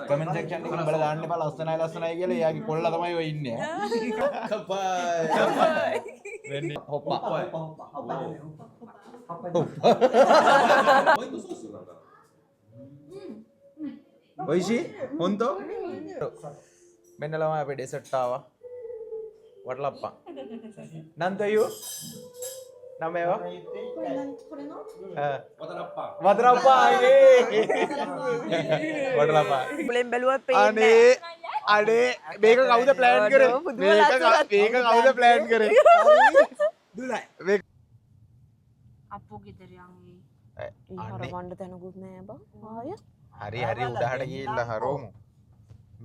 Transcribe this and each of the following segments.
Comment section එකේ උඹලා දාන්න එපා ලස්සනයි කියලා. එයාගේ කොල්ලා තමයි ඔය ඉන්නේ. වෙන්නේ හොප්පා. ඔයිෂි හොන්තෝ මෙන්න ළමයි අපේ ඩෙසර්ට් ආවා. වටලප්පා. නන්තයෝ නමේවා වදරප්පා වඩලපා මුලින් බැලුවත් පේන්නේ අනේ මේක කවුද ප්ලෑන් කරේ මේක කවුද ප්ලෑන් කරේ දුලයි අප්පු ගෙදර යන්නේ හර වණ්ඩ තැනකුත් නෑ බං ආය හරි උඩහට ගිහිල්ලා හරෝමු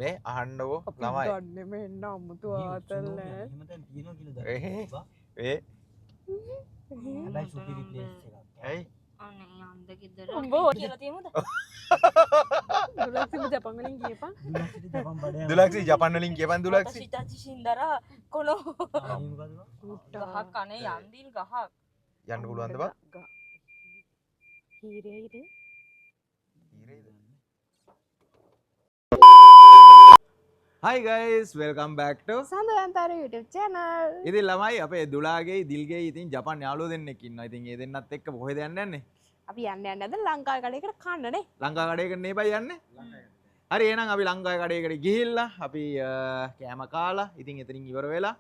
මේ අහන්නවෝ ළමයි ගන්න මෙන්න අමුතු ආතල් නෑ එහෙම දැන් තියනවා කියලා ඒ හැබැයි සුපිරි ප්ලේස් එකක් ඇයි අනේ යන්ද ගෙදර උඹ කියලා තියමුද දුලක්සි ජපන් වලින් කියපන් දුලක්සි ජපන් වලින් කියපන් දුලක්සි සිතාචි සින්දරා කොනෝ ගහක් කනේ යන්දිල් ගහක් යන්න පුළුවන්ද බා හීරේයිද Hi guys, welcome back to සඳවන්තර YouTube channel. ඉතින් ළමයි අපේ දුලාගේ දිල්ගේ ඉතින් ජපාන් යාළුවෝ දෙන්නෙක් ඉන්නවා. ඉතින් ඒ දෙන්නත් එක්ක කොහෙද යන්නේ? අපි යන්න අද ලංකාවේ කඩේකට කන්නනේ. ලංකා කඩේකට නේ බයි යන්නේ? හරි එහෙනම් අපි ලංකාවේ කඩේකට ගිහිල්ලා අපි කෑම කාලා ඉතින් එතනින් ඉවර වෙලා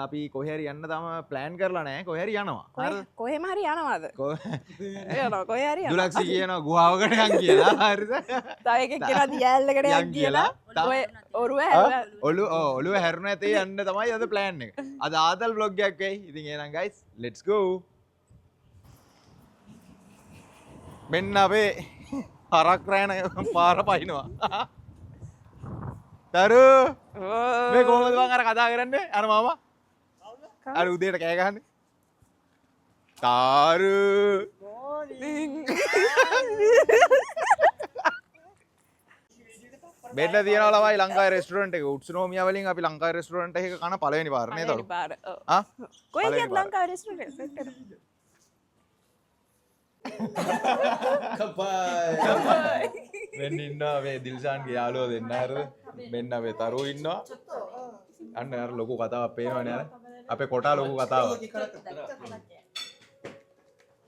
අපි කොහේ හරි යන්න තම ප්ලෑන් කරලා නැහැ. කොහේ හරි යනවා. හරිද? කොහෙම හරි යනවාද? යනවා කොහේ හරි යනවා. දුලක්සි කියනවා ගුහාවකට යන් කියලා. හරිද? තව එකෙක් කියනවා දියැලකට යන් කියලා. ඔය ඔරුව හැරලා ඔළුව හැරුණ ඇතේ යන්න තමයි අද ප්ලෑන් එක. අද ආතල් vlog එකක් වෙයි. ඉතින් එහෙනම් guys, let's go. මෙන්න අපේ හරක් රෑන පාර පයින්නවා. තරු මේ කොහොමද මං අර කතා කරන්නේ? අර මාමා. අර උදේට කෑ ගහන්නේ. තරු මෙන්න තියෙනවා ළමයි ලංකාවේ රෙස්ටුරන්ට් එක උට්සුනෝමියා වලින් අපි ලංකාවේ රෙස්ටුරන්ට් එකක කන පළවෙනි පාර නේද තරු? ආ කොහෙද ලංකාවේ රෙස්ටුරන්ට් එක? කපයි මෙන්න ඉන්නවා මේ දිල්ෂාන්ගේ යාළුවෝ දෙන්න හරිද? මෙන්න අපේ තරු ඉන්නවා. අන්න අර ලොකු කතාවක් පේනවනේ අර. අපේ කොටා ලොකු කතාවක්.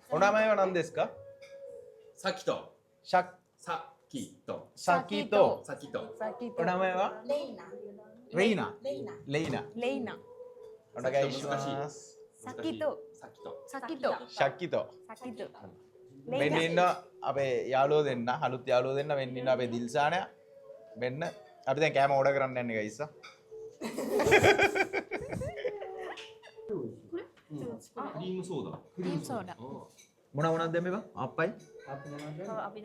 ඔනමයි නම් දෙස්ක? සකිතෝ. ශක් සකිතෝ. සකිතෝ. සකිතෝ. ඔනමයි වා? ලෙයිනා. ලෙයිනා. ලෙයිනා. ඔනගයිස්වාස්. සකිතෝ. සකිතෝ. සකිතෝ. ශක්කිතෝ. සකිතෝ. මෙන්න ඉන්න අපේ යාළුවෝ දෙන්න අලුත් යාළුවෝ දෙන්න මෙන්න ඉන්න අපේ දිල්ෂානය මෙන්න අපි දැන් කෑම ඕඩර් කරන්න යන්නේ ගයිස් 크림 소다. Cream soda. මොනවද දැම්මේ බං අප්පයි අපි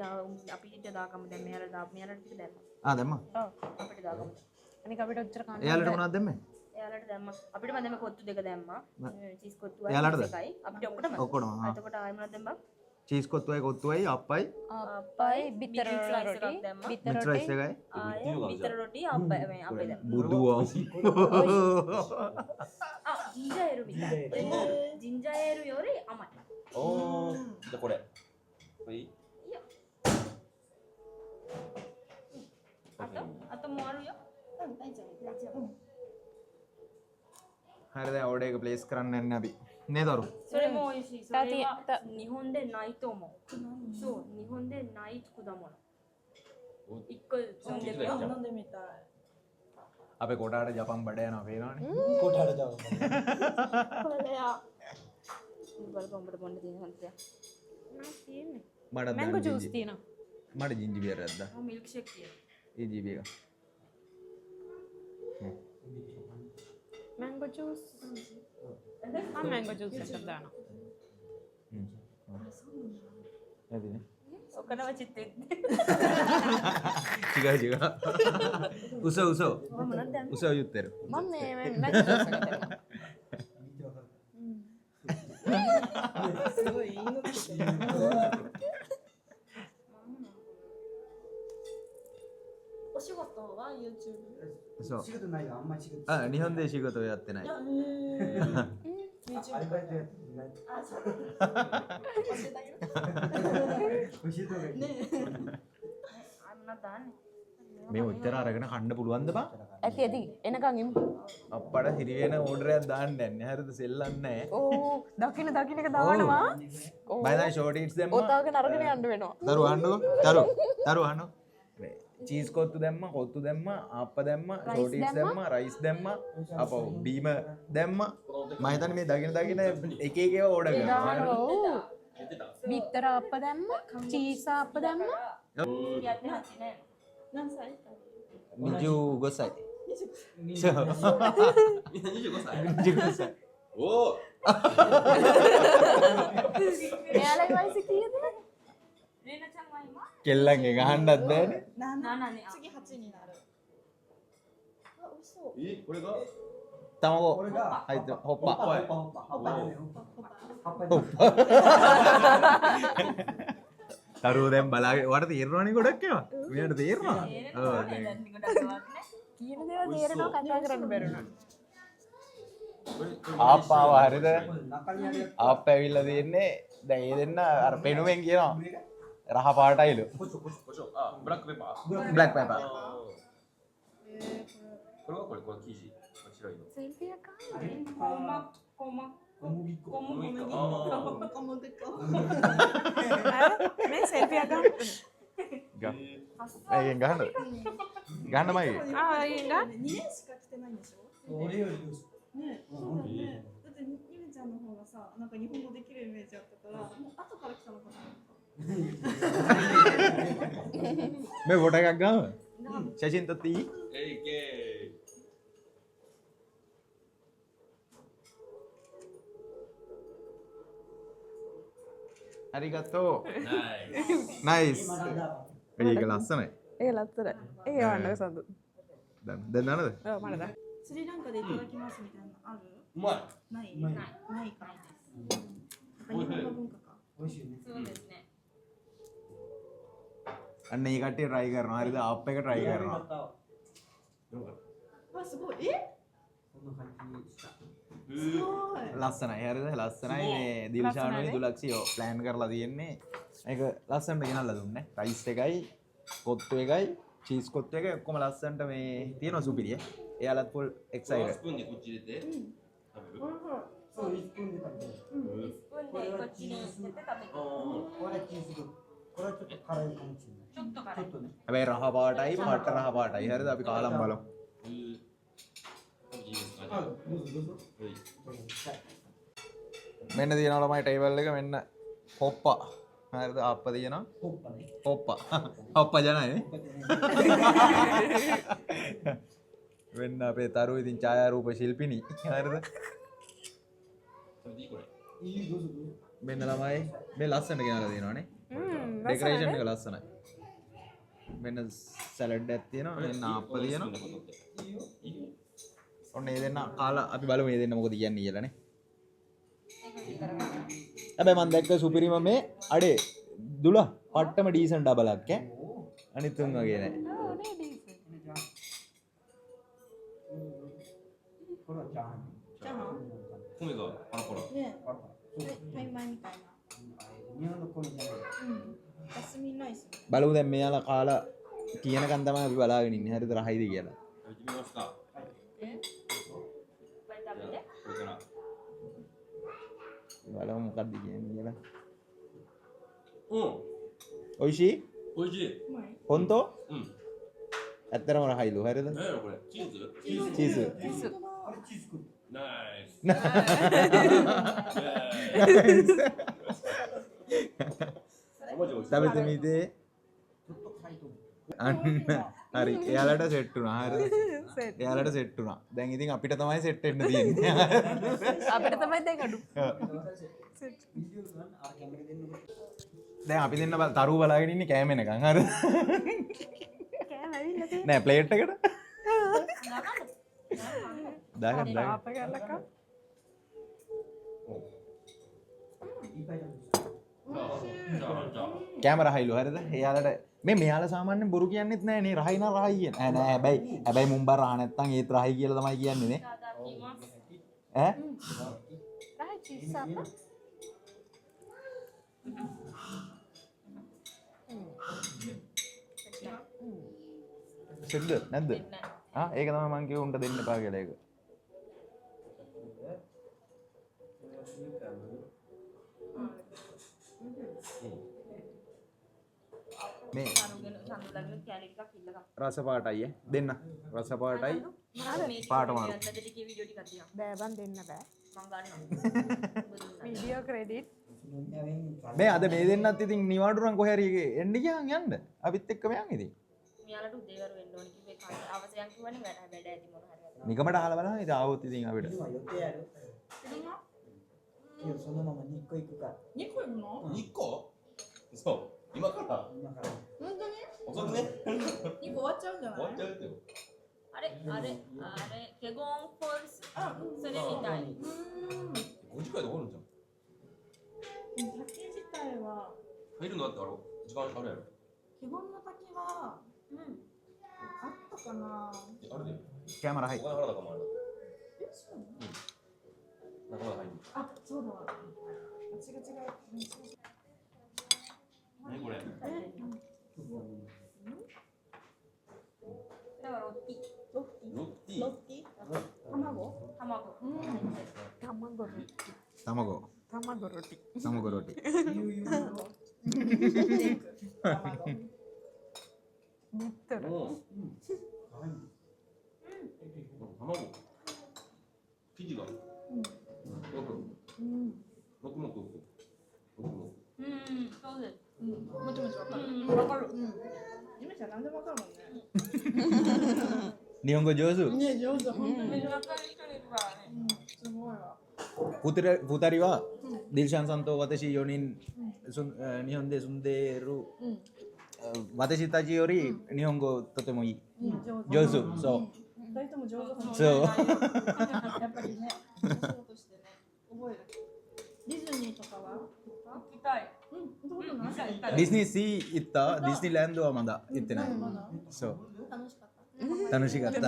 අපිට දාගමු දැන් මෙයාලා ටික දැම්මා. දැම්මා ඔව් අපිට දාගමු. අනික අපිට ඔච්චර කන්න. එයාලට මොනවද දැම්මේ එයාලට දැම්මා. අපිට මම දැම්ම කොත්තු දෙක දැම්මා. චීස් කොත්තුවයි එයාලටද? එකයි. අපිට ඔක්කොටම. ඔක්කොටම, ආ. එතකොට ආයෙ මොනවද දැම්මා? චීස් කොත්තුවයි අප්පයි අප්පයි බිත්තර රොටි බිත්තර මික්ස් රයිස් රොටි එකයි ආයෙ බිත්තර රොටි අප්පයි මේ අපේ දැම්මා. බුදුවා ಜಿಂಜಾಯರು ಜಿಂಜಾಯರು ಯೋರಿ ಅಮ್ಮ 오, 진짜 고래. 거의. ಅತ ಮಾರುಯೋ හරි දැන් ඕඩර් එක ප්ලේස් කරන්න යන්නේ අපි නේද අරු それも美味しい。それは日本でないと思う。そう、日本でない果物。一個飲んでみよう。飲んでみたい。 අපේ කොටාට ජපන් බඩ යනවා පේනවනේ කොටාට જાව කොලයා. බලපන් උඹට බොන්න තියෙන හන්දයක්. නෑ තියෙන්නේ. මට මැංගෝ ජූස් තියෙනවා. මට ජින්ජිබියර් එකක් ඔව් මිල්ක් ෂේක් තියෙනවා. ඒ ජීබි එක මැංගෝ ජූස්. මම මැංගෝ ජූස් එකක් දානවා. ඇදිනේ ඔකනම චිත්තෙත්. chiga chiga uso uso මොනවද දැම්මේ? uso යුත්තර මම මේ මැංගෝ ජූස් එකක් දැම්මා.そう仕事ないがあんまり仕事日本で仕事をやってないアルバイトやってない教えた方がいいI'm not done. මේ උත්තර අරගෙන කන්න පුළුවන්ද බං? ඇති ඇති එනකන් ඉමු. අප්පට හිරි වෙන ඕඩරයක් දාන්න යන්නේ. හරිද සෙල්ලන්නේ නැහැ. ඕ දකින්න එක දානවා. මම දැන් ෂෝට් ඉට්ස් දැම්මා. ඔතාවගෙන අරගෙන යන්න වෙනවා. දරු අහන්නකෝ. දරු අහන්නකෝ. චීස් කොත්තු දැම්මා, කොත්තු දැම්මා, ආප්ප දැම්මා, ෂෝට් ඉට්ස් දැම්මා, රයිස් දැම්මා, අපෝ බීම දැම්මා. මම හිතන්නේ මේ දකින එක එක ඒවා ඕඩර් කරනවා. බිත්තර අප්ප දැම්ම, චීස් අප්ප දැම්ම.25 歳。 25歳。おお。 එයාලගේ වයස කීයද? කෙල්ලන්ගේ ගහන්නත් බෑනේ. 次8になる。あ、美味しそう。これが තමකෝ. これが はい、ホッパ。ホッパホッパホッパホッパ දරුවෝ දැන් බලාගෙන වට තේරෙනවනේ ගොඩක් ඒවා. මෙයාට තේරෙනවා. ඔව් දැන්. කියන දේවල් තේරෙනවා කතා කරන්න බැරුණා. ආප්පාව හරිද? 中にあるやつ ආප්ප ඇවිල්ලා තියෙන්නේ දැන් ඒ දෙන්න අර පෙනුමෙන් කියනවා. රහ පාටයිලු. 胡椒あブラックペッパー බ්ලැක් පෙපර්. これはこれ生地白いの සෙල්ෆියක්小麦粉 小麦粉。 මේ සෙල්ෆියක් ගන්න. ඒකෙන් ගහන්නද? ගහන්නමයි. ああいいんだ。 2年しか来てないんでしょ。俺より上手ね、そうだね。だってゆめちゃんの方がさ、なんか日本語できるイメージあったから、もう後から来たのかな。 මේ ෆොටෝ එකක් ගාම. ශෂින් තත්ති. えいけ අරිගතෝ. ナイス නයිස්. ඒක ලස්සනයි. ඒක ලස්සනයි. ඒක වන්නක සඳු. දැන් දානද? ඔව් මට. スリランカでいただきますみたいなのある？うまいない。ないないからです。やっぱ日本の文化か。美味しいね අන්න ඒ කට්ටිය try කරනවා. හරිද? ආප් එක try よ කරනවා. かったわ わすごい。こんな感じにした すごい。 ලස්සනයි. හරිද? ලස්සනයි මේ දිල්ෂානුයි දුලක්ෂියෝ plan කරලා තියෙන්නේ. මේක ලස්සනට ගෙනල්ලා දුන්නේ. රයිස් එකයි, කොත්තු එකයි, චීස් කොත්තු එකයි ඔක්කොම ලස්සනට මේ තියෙනවා සුපිරිය. එයාලත් full ス excited. プーンでこっち入れて食べるそう1分で食べるこれはチーズあこれはチーズこれはちょっと辛いかもしれないちょっとね හැබැයි රහ පාටයි, පට්ට රහ පාටයි. හරිද? අපි කාලම් බලමු. ーいいですか あどうぞどうぞ はい මෙන්න තියෙනවා ළමයි ටේබල් එක මෙන්න හොප්පා. හරිද? ආප්ප තියෙනවා. ホッパね හොප්පා. හොප්පා ජනයි. ホッパでね වෙන්න අපේ තරුව ඉතින් ඡායාරූප ශිල්පිනී. හරිද? 食べていいこれいいどうぞどうぞ මෙන්න ළමයි මේ ලස්සනට ගෙනලා තියෙනවානේ. ඩෙකරේෂන් එක ලස්සනයි. මෙන්න සැලඩ් එකක් තියෙනවා. මෙන්න ආප්ප තියෙනවා. いいよ ඔන්න මේ දෙන්න කාලා අපි බලමු මේ දෙන්න මොකද කියන්නේ කියලානේ. හැබැයි මම දැක්ක සුපිරිම මේ අඩේ දුල පට්ටම ඩීසන්ට් ඩබලක් ඈ. අනිත් තුන් වගේ නෑ. これはチャーハンチャーハン。米がパラパラね、パラパラそうタイ米みたいな。日本の米じゃないうん。ジャスミンライス。 බලමු දැන් මෙයාලා කාලා කියනකන් තමයි අපි බලාගෙන ඉන්නේ. හරිද රහයිද කියලා. 食べてみますかじゃあこれから බලමු මොකක්ද කියන්නේ කියලා. うん ඔයිෂි 美味しい うまい。 හොන්තෝ うん ඇත්තරම රහයිලු. හරිද? 何やろこれチーズ チーズあれチーズ食う ナイス 食べてみて. ちょっと辛いと思う අන්න හරි. එයාලට සෙට් වුණා. හරිද? එයාලට සෙට් වුණා. දැන් ඉතින් අපිට තමයි සෙට් වෙන්න තියෙන්නේ. අපිට තමයි දැන් අඩු. විඩියෝ ගන්න අර කැමරේ දෙන්නකො දැන් අපි දෙන්න තරුව බලාගෙන ඉන්නේ කෑම එනකන්. හරිද? කෑම ඇවිල්ලා තියෙන්නේ. නෑ ප්ලේට් එකට. දාගන්න දාගන්න. අප කරලක. いっぱい食べる じゃあ කැමරා හයිලු. හරිද? එයාලට මෙයාලා සාමාන්‍යයෙන් බොරු කියන්නෙත් නෑ නේ. රහයි නම් රහයි කියන. නෑ හැබැයි මුම්බා රහ නැත්තම් ඒත් රහයි කියලා තමයි කියන්නේ නේ. ඈ? රහයි චීස් අප්ප. සිද්ද නැද්ද? ආ ඒක තමයි මං කිව්ව උන්ට දෙන්න එපා කියලා ඒක. මේ සඳුලගෙන කැලි ටිකක් ඉල්ලගන්න. රස පාටයි දෙන්න. රස පාටයි පාට මාරු. යන්නද ටිකේ වීඩියෝ ටිකක් තියන්න. බෑ බන් දෙන්න බෑ. මං ගන්නවා. Video credit. මේ අද මේ දෙන්නත් ඉතින් නිවාඩු නම් කොහේ හරි එන්න ගියාන් යන්න. අපිත් එක්කම යන් ඉතින්. මෙයාලට උදේවරු වෙන්න ඕනේ කිව්වේ කාට අවසරයක් කිව්වනේ වැඩ ඇති මොන හරි. නිකමට අහලා බලන්න ඉතින් ආවොත් ඉතින් අපිට. いやそのまま日光行くから2個いるの日光そう今から今から本当に遅くね2個終わっちゃうんじゃない終わっちゃうってよあれケゴンフォルスそれみたい。 5時くらいで終わるんじゃん滝自体は入るのだってあれ時間あるやろ基本の滝はあったかなあるで කැමරා はいお。金払ったかもあるえそうなのなかなか入るあそうだわあ違う何これだからロッティロッティロッティロッティ卵卵。卵。卵ロティ。卵ロティ。リットル。もう卵生地がよくもくもくそうです。もちもちわかるわかる。ゆめちゃん何でもわかるもんね日本語上手。ね上手本当にめっちゃわかる人いるからね。すごいわ2人はディルシャンさんと私4人日本で住んでいる私たちより日本語とてもいい。上手。そう。二人とも上手そう。やっぱりね仕事してね覚えるディズニーとかは行きたい。行ったことないディズニーシー行ったディズニーランドはまだ行ってない。そう。楽しかった楽しかった。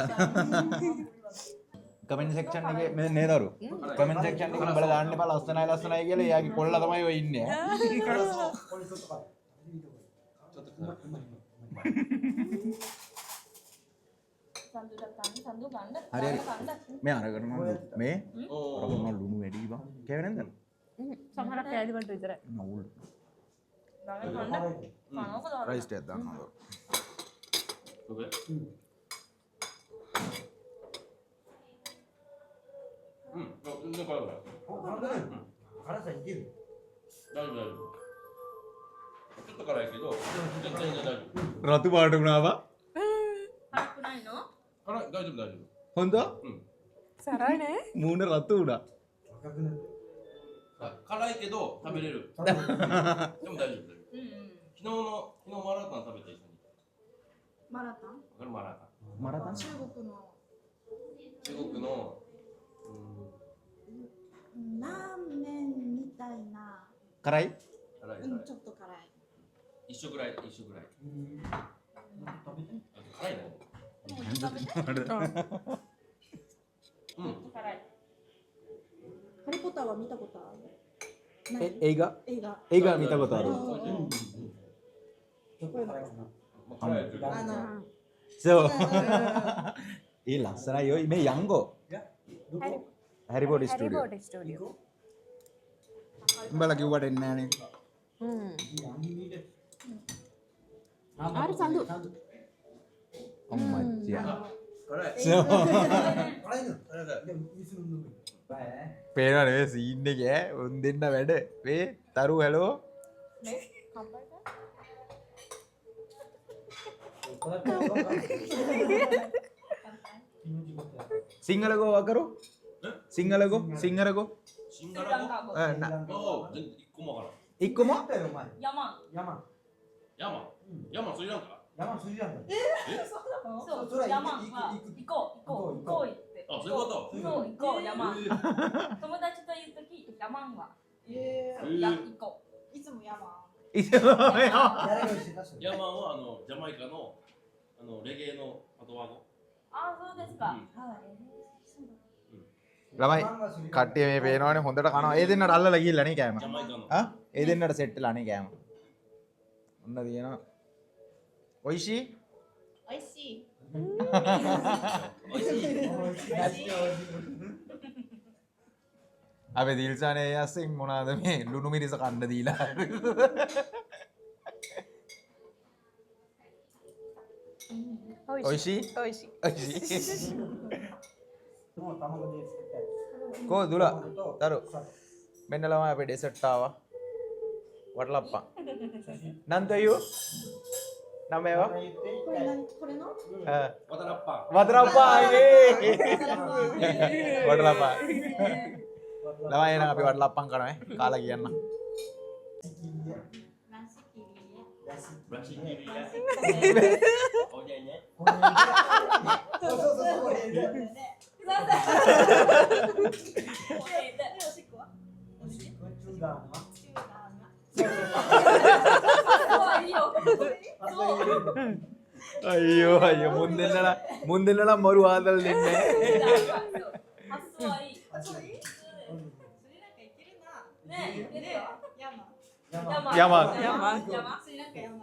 කමෙන්ට් සෙක්ෂන් එකේ මේ නේදරු කමෙන්ට් සෙක්ෂන් එකේ උඹලා දාන්න එපා ලස්සනයි ලස්සනයි කියලා එයාගේ කොල්ලා තමයි ඔය ඉන්නේ これちょっとかちょっと සඳු ගන්න. හරි හරි මේ අරගෙන මේお අරගෙන ලුණු වැඩි බං කෑවේ නැද්ද සමහරක් කෑලි වලට විතරයි. නවුල් ගන්න කන්න. කනකො දාන්න. රයිස් ටිකක් දාන්නවා それうん、全然辛くない 辛さいける大丈夫大丈夫ちょっと辛いけど全然大丈夫 රතු පාට වුණාවා 辛くないの？辛い大丈夫大丈夫 හොඳ සරයි නේ. මූණ රතු වුණා 赤くなってあ辛いけど食べれるでも大丈夫大丈夫昨日マラタン食べて一緒にマラタンわかるマラタン මරතන් 中国の中国のラーメンみたいな කරයි 辛いちょっと辛い一緒ぐらい辛いねうん辛い。ハリーポッターは見たことある映画映画映画見たことあるちょっと辛いかなまあ辛いやつあの そうඒ ලස්සනයි ඔය මේ යංගෝ どこ හැරිපොටි හැරි ස්ටුඩියෝ පොටි ස්ටුඩියෝ. උඹලා කිව්වට එන්නේ නැහනේ ආර සඳු. අම්මච්චියා 辛い そう辛いの辛いでも水飲んでもいい පේනවා නේ සීන් එක ඈ උන් දෙන්න වැඩ මේ තරු හැලෝ සිංහලකෝ වකරු සිංහලකෝ සිංහලකෝ シンガラ語あ全然一個もわからん ඉක්කොම あったよお前山。山スリランカ山スリランカそうそれは山は行く行こう行って。あそういうことそう行こう山。友達と言うとき山は行こう。いつも山いつもよ誰がしてたそれヤマンはジャマイカのレゲエのパトワ語あそうですか。ළමයි කට්ටිය මේ පේනවනේ හොඳට කනවා ඒ දෙන්නට අල්ලලා ගිහිල්ලා නේ කෑම ジャマイカの ආ ඒ දෙන්නට සෙට් වෙලා නේ කෑම ඔන්න තියෙනවා ඔයිෂි おいしい අපේ දිල්ෂානේ යස්සෙන් මොනවාද මේ ලුණු මිරිස කන්න දීලා ඔයිෂි 美味しい もう卵で作ったやつ කෝ දුලා තරු මෙන්න ළමයි අපේ ඩෙසර්ට් ආවා වටලප්පා නන්තයෝ නමේවා これ何これの 渡らっぱ වටලප්පා ආයේ වටලප්පා ළමයි එහෙනම් අපි වටලප්පන් කරනවා කාලා කියන්න ブラシキリやおにゃにゃそうそうそうこれでおしっこチューダーな අයියෝ අයියෝ මුන් දෙන්නලා මරු ආදල් දෙන්නේ 発想はいい。それなんかいけるなねえ、いけるよ。山山山。スリランカ山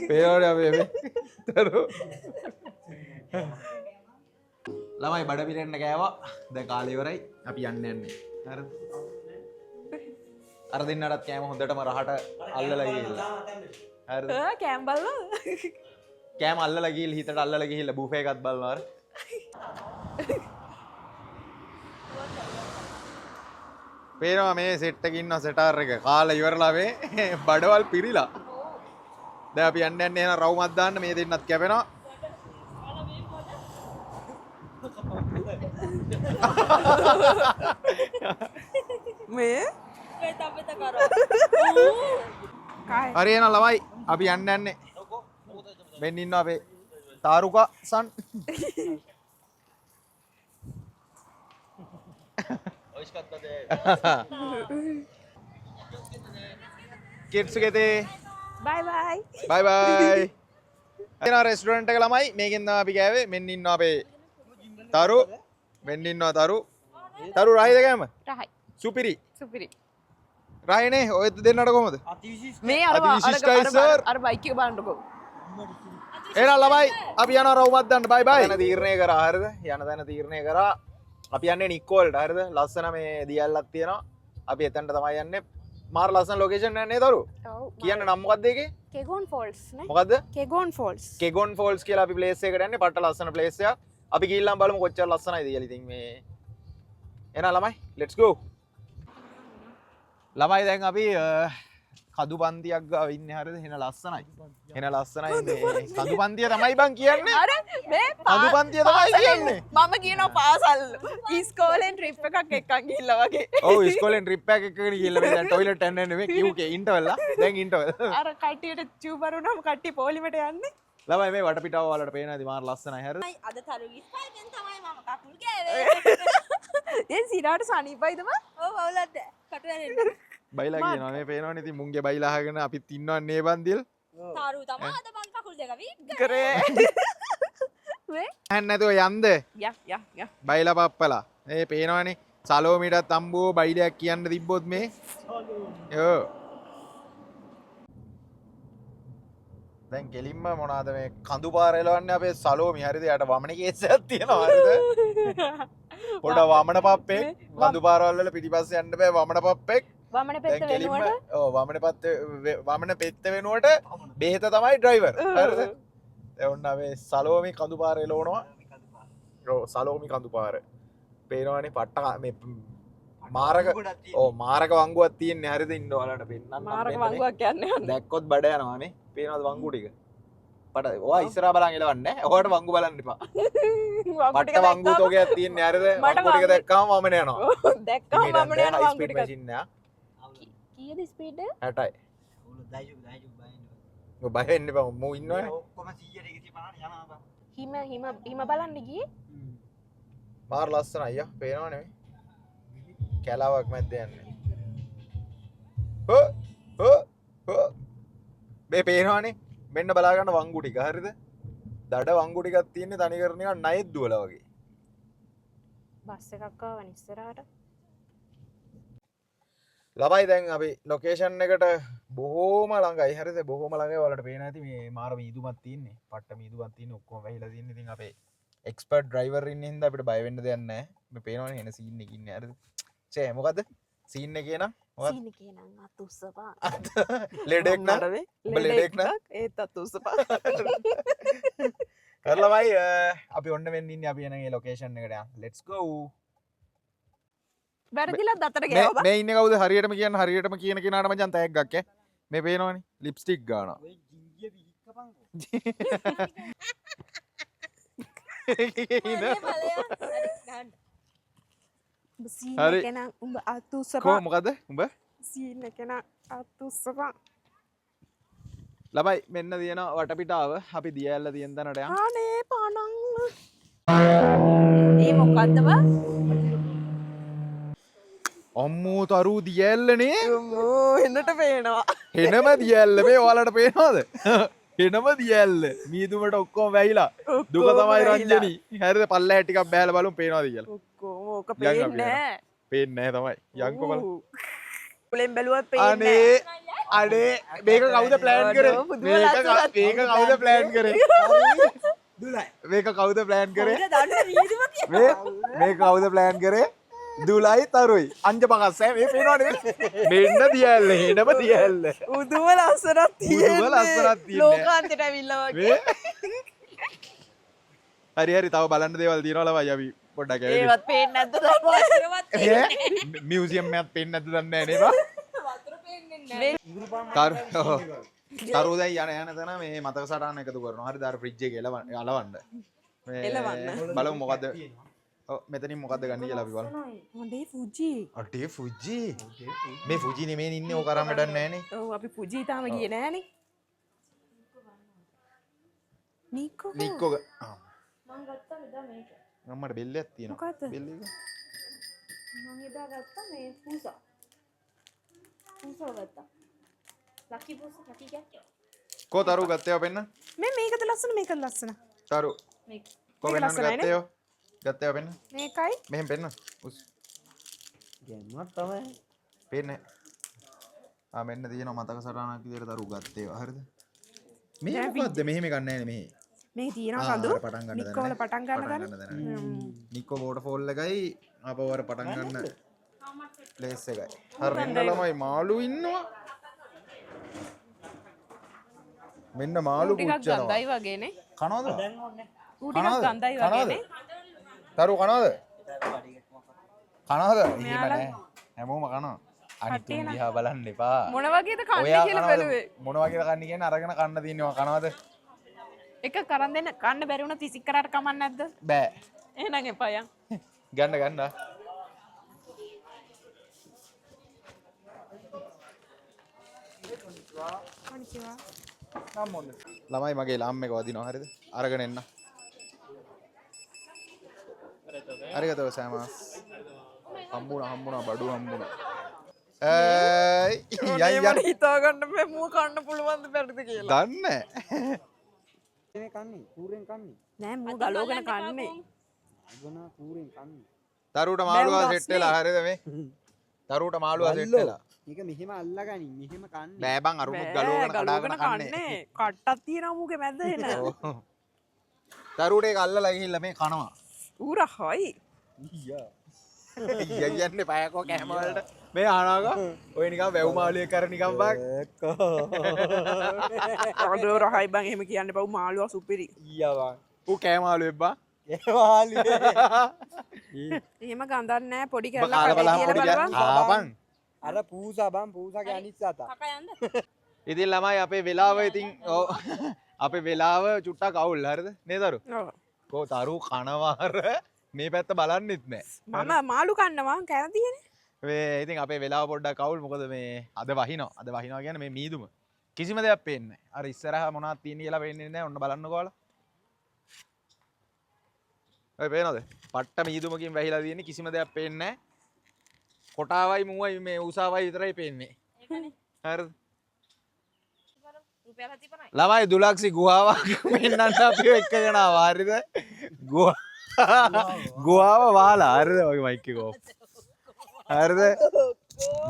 පේනවනේ අපි තරු ළමයි බඩ පිරෙන්න කෑවා දැන් කාලේ ඉවරයි අපි යන්න යන්නේ හරිද අර දෙන්නටත් කෑම හොඳටම රහට අල්ලලා ගිහිල්ලා හරිද කෑම් බලනවා කෑම අල්ලලා ගිහිල්ලා හිතට අල්ලලා ගිහිල්ලා බුෆේ එකත් බලනවා අර පේනවා මේ සෙට් එකේ ඉන්න සෙටාර් එක කාලා ඉවරලා මේ බඩවල් පිරිලා දැන් අපි යන්න යන්නේ එහෙනම් රවුමක් දාන්න මේ දෙන්නත් කැපෙනවා මේ Peta karo. කායි හරි එහෙනම් ළමයි අපි යන්න යන්නේ මෙන්න ඉන්නවා අපේ තාරුකා සන් කිඩ්ස් ගෙතේ බයි බයි බයි බයි එනවා රෙස්ටුරන්ට් එක ළමයි මේකෙන් තමයි අපි ගෑවේ මෙන්න ඉන්නවා අපේ තරු මෙන්න ඉන්නවා තරු රායිද කෑම රහයි සුපිරි සුපිරි රායිනේ ඔය දෙන්නට කොහමද මේ අර අතිවිශිෂ්ටයි සර් අර බයික් එක බලන්නකෝ එහෙනම් ළමයි අපි යනවා රවුමක් දාන්න බයි බයි යන තීරණය කරා හරිද යන තැන තීරණය කරා අපි යන්නේ නික්කෝල්ට හරිද ලස්සන මේ දියල්ලක් තියෙනවා අපි එතනට තමයි යන්නේ මාර ලස්සන ලොකේෂන් එකක් නේ තරු ඔව් කියන්න නම් මොකක්ද ඒකේ කෙගොන් ෆෝල්ස් නේ මොකද්ද කෙගොන් ෆෝල්ස් කෙගොන් ෆෝල්ස් කියලා අපි ප්ලේස් එකකට යන්නේ පට්ට ලස්සන ප්ලේස් එකක් අපි ගිහිල්ලාම බලමු කොච්චර ලස්සනයිද කියලා ඉතින් මේ එහෙනම් ළමයි let's go ළමයි දැන් අපි කදු පන්තියක් ගාව ඉන්නේ හරිද එහෙනම් ලස්සනයි එහෙනම් ලස්සනයි මේ කදු පන්තිය තමයි බං කියන්නේ අර මේ කදු පන්තිය තමයි කියන්නේ මම කියනවා පාසල් ඉස්කෝලෙන් ට්‍රිප් එකක් එක්කන් ගිහිල්ලා වගේ ඔව් ඉස්කෝලෙන් ට්‍රිප් එකක් එකකට ගිහිල්ලා මේ දැන් টয়ලට් යන්න නෙමෙයි කිව්කේ ඉන්ටර්වල් දැන් ඉන්ටර්වල් අර කට්ටියට චූබර් වුණාම කට්ටිය පොලිමට යන්නේ ළමයි මේ වටපිටාව වලට පේනවාද මාර ලස්සනයි හරිද අද තරුගේ ස්ටයිලෙන් තමයි මම කකුල් ගෑවේ. ඒ සිරාට සනීපයිද බං ඔව් අවුලක්ද? කටුවැරෙන්න. බයිලා කියනවා මේ පේනවනේ ඉතින් මුංගේ බයිලා අහගෙන අපිත් ඉන්නවන්නේ බන්දිල් තරු තමයි අද මං කකුල් දෙක වීක් කරේ මේ ඇන්න නැතුව යන්ද යා බයිලා පප්පලා ඒ පේනවනේ සලෝමිටත් අම්බෝ බයිලයක් කියන්න තිබ්බොත් මේ යෝ දැන් කෙලින්ම මොනවාද මේ කඳු පාර එලවන්නේ අපේ සලෝමි හරිද යට වමන කේසයක් තියෙනවා හරිද පොඩ වමන පප්පෙක් කඳු පාරවල් වල පිටිපස්සේ යන්න බෑ වමන පප්පෙක් වමන පෙත්ත වෙනුවට ඔව් වමන පෙත්ත වෙනුවට බෙහෙත තමයි ඩ්‍රයිවර් හරිද දැන් ඔන්න මේ සලෝමි කඳු පාර එලවනවා ඔව් සලෝමි කඳු පාර පේනවනේ පට්ට මේ මාරක වංගුවක් තියෙන්නේ හරිද ඉන්න ඔයාලට පෙන්නන්න මාරක වංගුවක් කියන්නේ දැක්කොත් බඩ යනවානේ පේනවද වංගු ටික පට ඔයා ඉස්සරහා බලන් එලවන්නේ ඔයාට වංගු බලන්න එපා පට්ට වංගු තෝගයක් තියෙන්නේ හරිද වංගු ටික දැක්කම වමන යනවා දැක්කම වමන යන වංගු ටික මැෂින් එක කීයද ස්පීඩ් 60යි ඔය බය වෙන්න එපා මෝ ඉන්නවනේ හිම බලන්න ගියේ මාර ලස්සන අයියා පේනව නෙමෙයි කැලාවක් මැද්ද යන්නේ මේ පේනවනේ මෙන්න බලා ගන්න වංගු ටික හරිද දඩ වංගු ටිකක් තියෙන්නේ තනිකර නිකන් ණයෙත් දුවලා වගේ බස් එකක් ආවන ඉස්සරහට ළමයි දැන් අපි ලොකේෂන් එකට බොහෝම ළඟයි. හරිද? බොහෝම ළඟයි. ඔයාලට පේන ඇති මේ මාර මීදුමක් තියෙන්නේ. පට්ට මීදුමක් තියෙන්නේ. ඔක්කොම වැහිලා තියෙන්නේ. ඉතින් අපේ එක්ස්පර්ට් ඩ්‍රයිවර් ඉන්නේ හින්දා අපිට බය වෙන්න දෙයක් නැහැ. මේ පේනවනේ එන සීන් එකේ ඉන්නේ. හරිද? චේ මොකද්ද? සීන් එකේ නම් මොකක්ද? සීන් එකේ නම් අතුස්සපා. ලෙඩෙක් නම් උඹ ලෙඩෙක් නම් ඒත් අතුස්සපා. කරලමයි අපි ඔන්න වෙන්න ඉන්නේ අපි එන ඒ ලොකේෂන් එකට යන්න. let's go. වැරදිලත් අතට ගෑවා. මේ ඉන්නේ කවුද හරියටම කියන කෙනාට මචං තෑග්ගක් ඈ. මේ පේනවනේ ලිප්ස්ටික් ගානවා. ඔය ගිංගිය විහික්කපන්. සීන් හරි. එක නම් උඹ අතුස්සපා. කො මොකද උඹ සීන් එක නම් අතුස්සපා. ළමයි මෙන්න තියෙන වටපිටාව අපි දියැල්ල තියෙන තැනට යන්න. අනේ පණන්. ඒ මොකද්ද බා? අම්මෝ තරු දියැල්ලනේ. අම්මෝ එන්නට පේනවා. හෙනම දියැල්ල මේ ඔයාලට පේනවද? හෙනම දියැල්ල. මීදුමට ඔක්කොම වැහිලා. දුක තමයි රංජනී. හරිද පල්ලෙහා ටිකක් බෑලා බලමු පේනවද කියලා. ඔක්කොම ඕක යන් අපි පේන්නේ යනවා. නැහැ. පේන්නේ නැහැ තමයි. යන්කෝ බලමු. පුලෙන් බැලුවත් පේන්නේ අනේ මේක කවුද ප්ලෑන් කරේ? මේක කවුද ප්ලෑන් කරේ? දුලයි. මේක කවුද ප්ලෑන් කරේ? දන්නේ රීදුම මේක කවුද ප්ලෑන් කරේ? දුලයි තරුයි අංජපකස් මේ පේනවනේ මෙන්න දියැල්ල හෙනම දියැල්ල උදුම ලස්සනක් තියෙන්නේ. උදුම ලස්සනක් තියෙන්නේ. ලෝකාන්තයට ඇවිල්ලා වගේ. හරි හරි තව බලන්න දේවල් තියෙනවා ළමයි අපි පොඩ්ඩක් ඇවිල්ලා ඒවත් පේන්නේ නැද්ද දන්නවද? මියුසියම් එකක් පේන්නේ නැද්ද දන්නේ නැහැ නේද? තරු දැන් යන තැන මේ මතක සටහන එකතු කරනවා. හරිද? අර ෆ්‍රිජ් එකේ එලවන්න. එලවන්න. බලමු මොකද්ද? ඔව් මෙතනින් මොකද්ද ගන්න කියලා අපි බලමු. හොඳේ ෆුජි. අටේ ෆුජි. මේ ෆුජි නෙමෙයි ඉන්නේ ඕක අරන් වැඩක් නැහැ නේ. ඔව් අපි ෆුජි තාම ගියේ නෑනේ. නිකෝ. නික්කෝ මං ගත්තා මෙදා මේක. අම්මට බෙල්ලයක් තියෙනවා. මොකද්ද? බෙල්ල එක. මං එදා ගත්තා මේ පූසා. පූසා ගත්තා. ලකි පූසා ලකි ගැක්කෝ. කෝ තරු ගත්තේව පෙන්න? මේ මේකද ලස්සන මේකද ලස්සන. තරු මේක. කෝ මේක වෙනන්න ලස්සනයි නේ? ගත්තේව? ගත්තේව පෙන්න? මේකයි. මෙහෙම පෙන්න. උස් ගැම්මක් තමයි. පේන්නේ. ආ මෙන්න තියෙනවා මතක සටහනක් විදියට තරු ගත්තේව. හරිද? මේ දැන් මොකද්ද මෙහෙම ගන්න නැහැ නේ මෙහෙ. මේ තියෙනවා ආ, කඳු. අර පටන් ගන්න නිකෝ වල පටන් ගන්න තැන. නික්කෝ වෝටර්ෆෝල් එකයි අපවර පටන් ගන්න ප්ලේස් එකයි. හරි මෙන්න ළමයි මාළු ඉන්නවා. මෙන්න මාළු ටිකක් පුච්චනවා. ගඳයි වගේනේ. කනවද? ඌ ටිකක් ගඳයි වගේනේ. තරු කනවද? කනවද? එහෙම මෙයාලා- නෑ. හැමෝම කනවා. අනිත් කට්ටිය උන් නම්- දිහා බලන්න එපා. මොන වගේද කන්නේ ඔයා කියලා කනවද? බැලුවේ. මොන වගේද කන්නේ කියන්නේ අරගෙන කන්න තියෙනවා කනවද? එක කරන් දෙන්න කන්න බැරි වුණා තිසික් කරාට කමක් නැද්ද? බෑ. එහෙනම් එපා යන්. ගන්න. ළමයි මගේ ලාම් එක වදිනවා හරිද? අරගෙන එන්න. අරිගතව සෑමස්. හම්බුණා බඩු හම්බුණා. යන් හිතා ගන්න බෑ මූ කන්න පුළුවන්ද බැරිද කියලා. දන්නේ. මේ කන්නේ කූරෙන් කන්නේ. නෑ මූ ගලෝගෙන කන්නේ. අගන කූරෙන් කන්නේ. තරුට මාළුවා සෙට් වෙලා හරිද මේ? තරුට මාළුවා සෙට් වෙලා. මේක මෙහෙම අල්ලගනි මෙහෙම කන්නේ. බෑ බං අරුණුත් ගලෝගෙන කඩාගෙන කන්නේ. කට්ටක් තියෙනවා මූගේ මැද එන. තරුට ඒක අල්ලලා ගිහිල්ලා මේ කනවා. ඌ රහයි. ඊයා. කියන්නේ පයකෝ කෑම වලට මේ අහනවා ඔය නිකන් වැව් මාළුවෙක් කර නිකන් බං අඩෝ රහයි බං එහෙම කියන්න බෑ ඌ මාළුවා සුපිරි. ඊයා වා. ඌ කෑ මාළුවෙක් බං ඒ වාලුවේ. එහෙම ගඳක් නෑ පොඩි බං කරලා කාලා කඩේ බලන්න පොඩි කියලා බලපන්. ආපන් අර පූසා බම් පූසාගේ අනිත් සතා. කකා යන්න. ඉතින් ළමයි අපේ වෙලාව ඉතින් ඔව් අපේ වෙලාව චුට්ටක් අවුල් හරිද නේ තරු ඔව්. කෝ තරු කනවාර මේ පැත්ත බලන්නෙත් නෑ මම මාළු කන්නවා කැමතිනේ. මේ ඉතින් අපේ වෙලාව පොඩ්ඩක් අවුල් මොකද මේ අද වහිනවා කියන්නේ මේ මීදුම කිසිම දෙයක් පේන්නේ නැහැ අර ඉස්සරහා මොනවද තියෙන්නේ කියලා පේන්නේ නැහැ ඔන්න බලන්නකෝ ඔයාලා ඔය පේනවද පට්ට මීදුමකින් වැහිලා තියෙන්නේ කිසිම දෙයක් පේන්නේ නැහැ කොටාවයි මුවයි මේ උසාවයි විතරයි පේන්නේ ඒකනේ. හරිද රුපියල් 75යි. ළමයි දුලක්ෂි ගුහාවක් පෙන්නන්න අපි එක්කගෙන ආවා හරිද ගුහාව වහලා හරිද ඔය මයික් එක ඕෆ් හරිද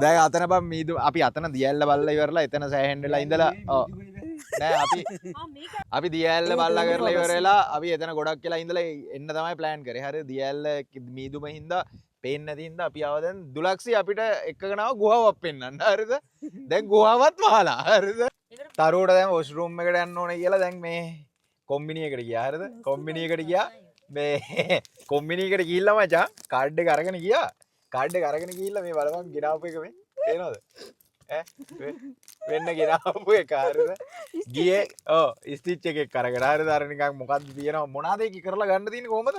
දැන් අතන බම් මීදු අපි අතන දියැල්ල බල්ලා ඉවරලා එතන සෑහෙන්න වෙලා ඉඳලා ඔව් නෑ අපි දියැල්ල බල්ලා කරලා ඉවරලා අපි එතන ගොඩක් කියලා ඉඳලා එන්න තමයි ප්ලෑන් කරේ. හරිද? දියැල්ල මීදුම හින්දා පේන්නේ නැති හින්දා අපි ආව දැන් දුලක්ෂි අපිට එක්කගෙනාව ගුහාවක් පෙන්වන්න. හරිද? දැන් ගුහාවත් වහලා. හරිද? තරුවට දැන් වොෂ්රූම් එකට යන්න ඕනේ කියලා දැන් මේ කොම්බිනි එකට ගියා. හරිද? කොම්බිනි එකට ගියා. මේ කොම්බිනි එකට ගිහිල්ලා මචං කාඩ් එක අරගෙන ගියා. කාඩ් එක අරගෙන ගිහිල්ලා මේ බලපන් ගෙනාවු එක මේ තේනවද? වෙන්න ගෙනාවු එක. හරිද? ගියේ ඔව් ස්ටිච් එකක් අරගෙන. හරිද? අර නිකන් මොකක්ද තියෙනව මොනවාද ඒක කරලා ගන්න තියෙන්නේ කොහමද?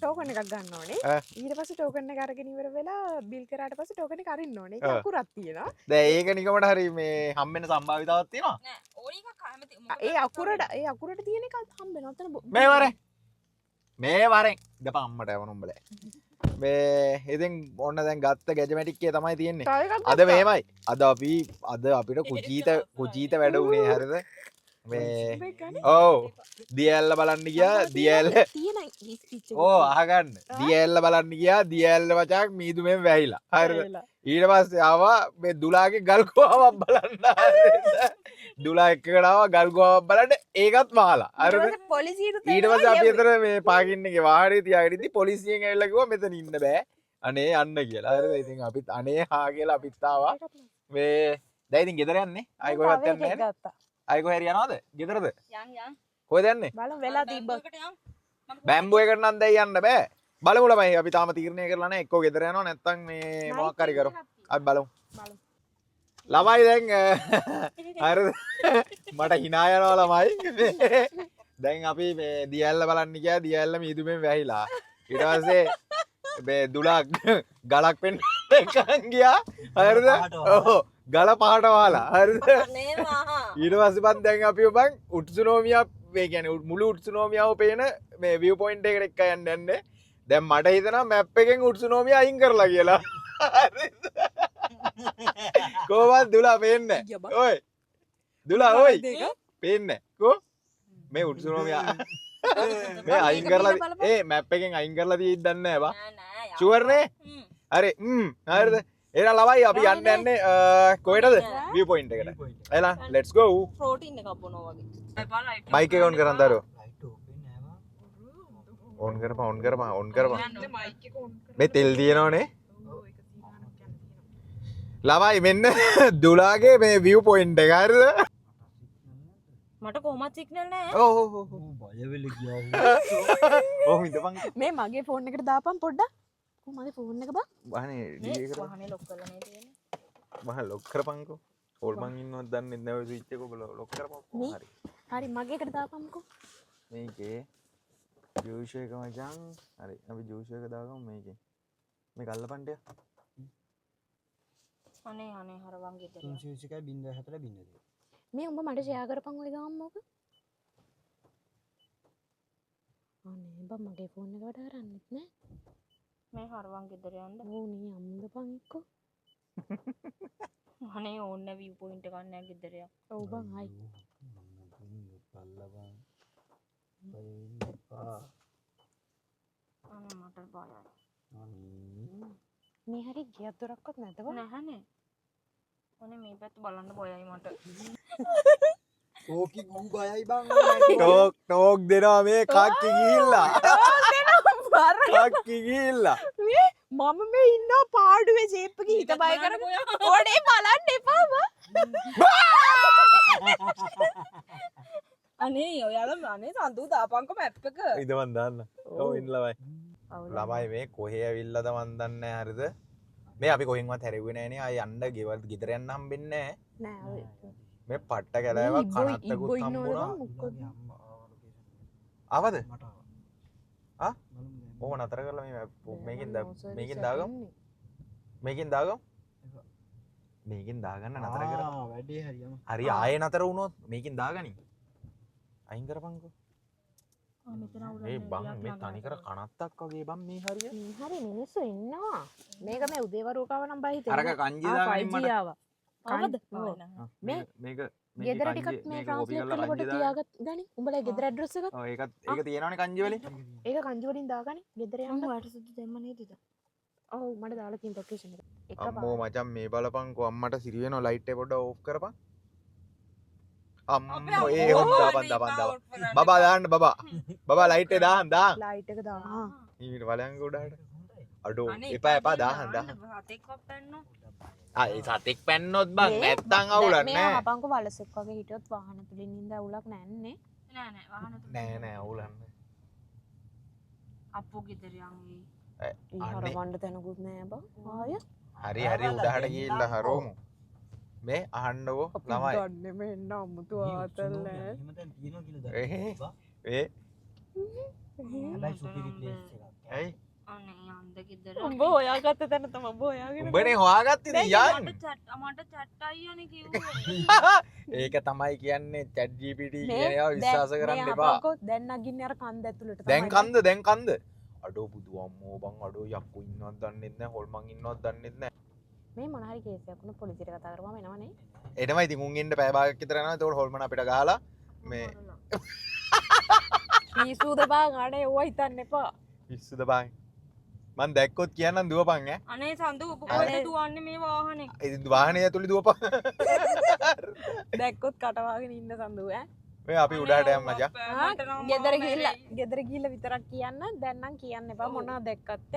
ටෝකන් එකක් ගන්න ඕනේ. ඊට පස්සේ ටෝකන් එක අරගෙන ඉවර වෙලා බිල් කරාට පස්සේ ටෝකන් එක අරින්න ඕනේ. ඒක අකුරක් තියෙනවා. දැන් ඒක නිකමට හරි මේ හම්බෙන්න සම්භාවිතාවක් තියෙනවා. නෑ ඕනි එකක් කැමති ඒ අකුරට තියෙන එක හම්බෙනවා. අතන මේ වරෙන් දපා අම්මට යවන උඹලා. මේ ඉතින් ඔන්න දැන් ගත්ත ගැජමැටික් එකේ තමයි තියෙන්නේ. අද මේමයි. අද අපිට කුජීත වැඩ උනේ. හරිද? මේ ඔව් දියැල්ල බලන්න ගියා. දියැල්ල තියෙන ස්ටිච් එක. ඕ අහගන්න. දියැල්ල බලන්න ගියා. දියැල්ල මචං මීදුමෙන් වැහිලා. හරිද? ඊට පස්සේ ආවා මේ දුලාගේ ගල් ගුහාවක් බලන්න. හරිද? දුලා එක්කකට ආවා ගල් ගුහාවක් බලන්න. ඒකත් වහලා. හරිද? පොලිසියට ඊට පස්සේ අපි අතර මේ පාකින් එකේ වාහනේ තියාගෙන ඉඳි පොලිසියෙන් ඇවිල්ලා කිව්වා මෙතන ඉන්න බෑ. අනේ යන්න කියලා. හරිද? ඉතින් අපිත් අනේ හා කියලා අපිත් ආවා. මේ දැන් ඉතින් ගෙදර යන්නේ. ආයි කොහෙවත් යන්නේ නැහැ. ආයි කොහෙ හරි යනවද? ගෙදරද? යන් කොහෙද යන්නේ? බලමු වෙලා තිබ්බ. බැම්බෝ එකට නම් දැන් යන්න බෑ. බලමු ළමයි අපි තාම තීරණය කරලා නැහැ. එක්කෝ ගෙදර යනවා නැත්නම් මේ මොකක් හරි කරමු. අපි බලමු. ළමයි දැන් හරිද? මට hina යනවා ළමයි. දැන් අපි මේ දියැල්ල බලන්න ගියා. දියැල්ල මීදුමෙන් වැහිලා. ඊට පස්සේ මේ දුලක් ගලක් පෙන්න එකන් ගියා. හරිද? ඔව් ගල පහට වහලා. හරිද? ඊට පස්සේ බන් දැන් අපි බං උට්සුනෝමියා මේ කියන්නේ මුළු උට්සුනෝමියාව පේන මේ view point එකට එක්ක යන්නේ. දැන් මට හිතෙනවා මැප් එකෙන් උට්සුනෝමියා අයින් කරලා කියලා. හරිද? කොහොමද දුලා පේන්නේ? ඔය දුලා ඔය පේන්නේ කො මේ උට්සුනෝමියා මේ අයින් කරලා මැප් එකෙන් අයින් කරලා තියෙද්දි දන්නේ නැහැ බා. ෂුවර් නේ? හරි හරිද? එහෙනම් ළමයි අපි යන්නේ කොහෙටද? view point එකට. එහෙනම් let's go. ප්‍රෝටීන් එකක් බොනවා වගේ. මයික් එක on කරන් දාරෝ. on කරපන්. මේ තෙල් තියෙනවනේ. ළමයි මෙන්න දුලාගේ මේ view point එක. හරිද? මට කොහොමද සිග්නල් නැහැ. ඔව් බය වෙලා ගියා. ඔව් ඉඳපන්. මේ මගේ ෆෝන් එකට දාපන් පොඩ්ඩක්. මගේ ෆෝන් එක බා. වහනේ ඩීජේ කරා. වහනේ ලොක් කරලා නේ තියෙන්නේ. මහ ලොක් කරපන්කෝ. ඕල් මං ඉන්නවද දන්නේ නැහැ. ස්විච් එක ඔබ ලොක් කරපන්කෝ. හරි. හරි මගේ එකට දාපන්කෝ. මේකේ ජූස් එක මචං. හරි අපි ජූස් එක දාගමු මේකේ. මේක අල්ලපන් ටික. අනේ හරවන් ගෙදර. 301.4 බින්දුව. මේ උඹ මට ෂෙයා කරපන් ඔය ගාම මොක. අනේ බා මගේ ෆෝන් එක වැඩ කරන්නේත් නෑ. මේ හරවන් ගෙදර යන්න. ඕ නේ අම්දපන් එක්කෝ. අනේ ඕන්න view point එකක් නැහැ ගෙදර යක්. ඔව් බං හයි. පල්ලවන්. අනේ මට බයයි. මේ හරි ගියක් දොරක්වත් නැද බං. නැහනේ. අනේ මේ පැත්ත බලන්න බයයි මට. ඕකි ගූ බයයි බං. ටෝක් දෙනවා මේ කක්කි ගිහිල්ලා. කක්කි ගිහිල්ලා. මම මේ ඉන්නවා පාඩුවේ ෂේප් එකේ හිත බය කරගෙන. ඕනේ බලන්න එපා බං. අනේ ඔයාලා අනේ සඳු දාපන්කො මැප් එක. ඉදමන් දාන්න. ඔව් ඉන්න ළමයි. ළමයි මේ කොහේ ඇවිල්ලාද මන් දන්නේ නැහැ. හරිද? මේ අපි කොහෙන්වත් හැරෙුවේ නැහනේ. ආය යන්න ගෙවල් ගෙදර යන්න හම්බෙන්නේ නෑ. මේ පට්ට කැලෑවක් කනත්තකුත් හම්බුණා. ආවද? ආ? ඕව නතර කරලා මේ මේකෙන් දාගමු. මේකෙන් දාගමු. මේකෙන් දාගන්න නතර කරලා. වැඩේ හරියම. හරි ආයේ නතර වුණොත් මේකෙන් දාගනි. අයින් කරපන්කෝ. ඒ බං මේ තනිකර කනත්තක් වගේ බං මේ හරිය. හරි මිනිස්සු ඉන්නවා. මේක මේ උදේවරුකව නම් බයි හිතේ. අරක කංජි දාගනින් මට. ආවද? මේක ගෙදර ටිකක් මේ ට්‍රාන්ස්ලේට් කරලා කොට තියාගත් ගනි. උඹලා ගෙදර ඇඩ්‍රස් එකක්. ඔව් ඒක තියෙනවනේ කංජි වලින්. ඒක කංජි වලින් දාගනි. ගෙදර යන්න. ඔයාට සුදු දෙන්න නේද? ඔව් මට දාලා තියෙන ලොකේෂන් එක. එක අම්මෝ මචං මේ බලපන්කෝ අම්මට සිරි වෙනවා ලයිට් එක පොඩ්ඩක් ඕෆ් කරපන්. අම්මෝ ඒ හොත් දාපන්. බබා දාන්න බබා. බබා ලයිට් එක දාන්න. ලයිට් එක දාන්න. ඊට වලංග උඩට. අඩෝ එපා දාන්න. සතෙක්ව පැන්නෝ. ඒ සතෙක් පැන්නොත් බං නැත්තම් අවුලක් මේ නෑ. අපංකෝ වලසෙක් වගේ හිටියොත් වාහන තුලින් ඉඳ අවුලක් නැන්නේ. නෑ නෑ වාහන තුල නෑ අවුලක් නෑ. අප්පු ගෙදර යන්නේ. හර වණ්ඩ තැනකුත් නෑ බං. ආය හරි උඩහට ගිහිල්ලා හරවමු. මේ අහන්නකෝ ළමයි. දන්නේ මේ එන්න අමුතු ආතල් නෑ. ඒ ඇයි අනේ යන්ද ගෙදර. උඹ හොයාගත්ත තැන තමයි උඹ හොයාගෙන. උඹනේ හොයාගත්තේ යන්නේ. මට චැට් අයියානේ කිව්වේ. ඒක තමයි කියන්නේ chat gpt කියන ඒවා විශ්වාස කරන්න එපා. දැන් නගින්නේ අර කන්ද ඇතුළට තමයි. දැන් කන්ද අඩෝ බුදු අම්මෝ බං අඩෝ යක්කු ඉන්නවත් දන්නෙත් නැහැ හොල්මන් ඉන්නවත් දන්නෙත් නැහැ. මේ මොන හරි කේසයක් වුණා පොලිසියට කතා කරපුවාම එනවනේ. එනම ඉතින් උන් ඉන්න පැය භාගයක් විතර යනවා. ඒතකොට හොල්මන් අපිට ගහලා මේ පිස්සුද බං අනේ ඕවා හිතන්න එපා. පිස්සුද බං. මං දැක්කොත් කියන්නම් දුවපන් ඈ. අනේ සඳු කොහෙද දුවන්නේ මේ වාහනේ? ඉතින් වාහනේ ඇතුලේ දුවපන්. දැක්කොත් කටවාගෙන ඉන්න සඳු ඈ. මේ අපි උඩට යමු මචං. ගෙදර ගිහිල්ලා විතරක් කියන්න. දැන් නම් කියන්න එපා මොනවද දැක්කත්.